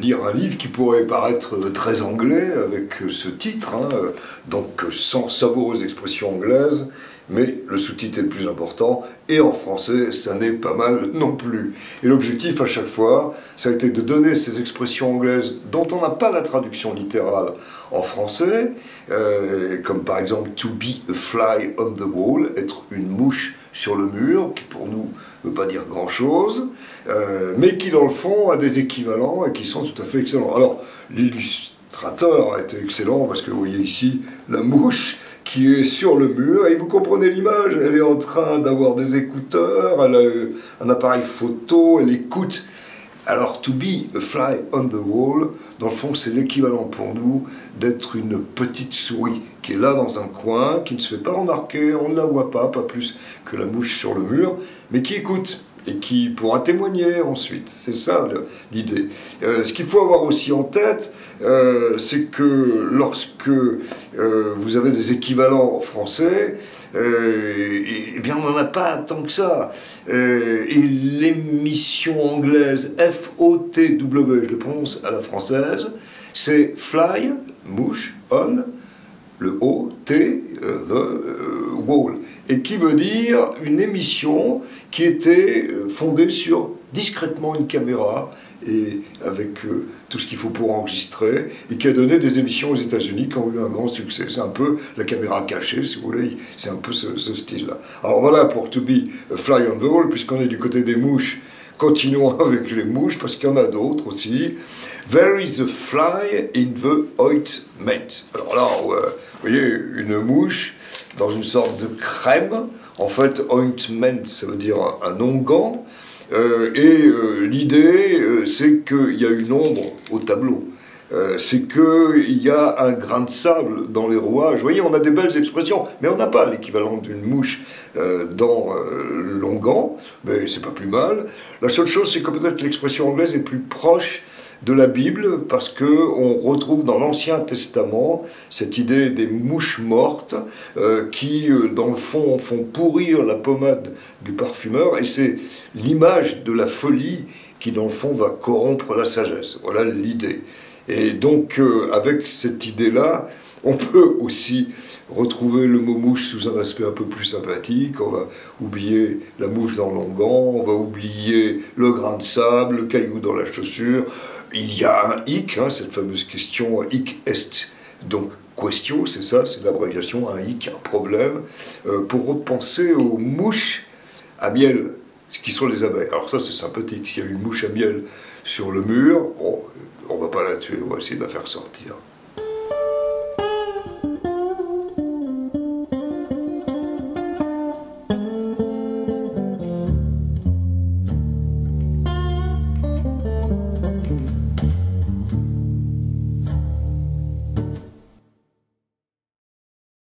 lire un livre qui pourrait paraître très anglais avec ce titre, hein, donc sans savoureuses expressions anglaises, mais le sous-titre est le plus important, et en français, ça n'est pas mal non plus. Et l'objectif à chaque fois, ça a été de donner ces expressions anglaises dont on n'a pas la traduction littérale en français, comme par exemple « to be a fly on the wall », être une mouche sur le mur, qui pour nous ne veut pas dire grand-chose, mais qui dans le fond a des équivalents et qui sont tout à fait excellents. Alors, l'illustrateur a été excellent parce que vous voyez ici la mouche qui est sur le mur, et vous comprenez l'image, elle est en train d'avoir des écouteurs, elle a un appareil photo, elle écoute. Alors, to be a fly on the wall, dans le fond, c'est l'équivalent pour nous d'être une petite souris qui est là dans un coin, qui ne se fait pas remarquer, on ne la voit pas plus que la mouche sur le mur, mais qui écoute et qui pourra témoigner ensuite. C'est ça l'idée. Ce qu'il faut avoir aussi en tête, c'est que lorsque vous avez des équivalents français, eh bien on n'en a pas tant que ça. Et l'émission anglaise F-O-T-W, je le prononce à la française, c'est fly, mouche, on, le O, T, the wall, et qui veut dire une émission qui était fondée sur discrètement une caméra, et avec tout ce qu'il faut pour enregistrer, et qui a donné des émissions aux États-Unis qui ont eu un grand succès. C'est un peu la caméra cachée, si vous voulez, c'est un peu ce style-là. Alors voilà pour To Be a Fly on the Wall, puisqu'on est du côté des mouches, continuons avec les mouches, parce qu'il y en a d'autres aussi. There is a fly in the ointment. Alors là, vous voyez, une mouche dans une sorte de crème. En fait, ointment, ça veut dire un onguent. L'idée, c'est qu'il y a une ombre au tableau. C'est qu'il y a un grain de sable dans les rouages. Vous voyez, on a des belles expressions, mais on n'a pas l'équivalent d'une mouche dans l'onguent, mais c'est pas plus mal. La seule chose, c'est que peut-être l'expression anglaise est plus proche de la Bible, parce qu'on retrouve dans l'Ancien Testament cette idée des mouches mortes qui, dans le fond, font pourrir la pommade du parfumeur, et c'est l'image de la folie qui, dans le fond, va corrompre la sagesse. Voilà l'idée. Et donc, avec cette idée-là, on peut aussi retrouver le mot mouche sous un aspect un peu plus sympathique. On va oublier la mouche dans l'onguent, on va oublier le grain de sable, le caillou dans la chaussure. Il y a un hic, hein, cette fameuse question hic est, donc questio, c'est ça, c'est l'abréviation, un hic, un problème, pour repenser aux mouches à miel, ce qui sont les abeilles. Alors ça, c'est sympathique. S'il y a une mouche à miel sur le mur, bon, on ne va pas la tuer, on va essayer de la faire sortir.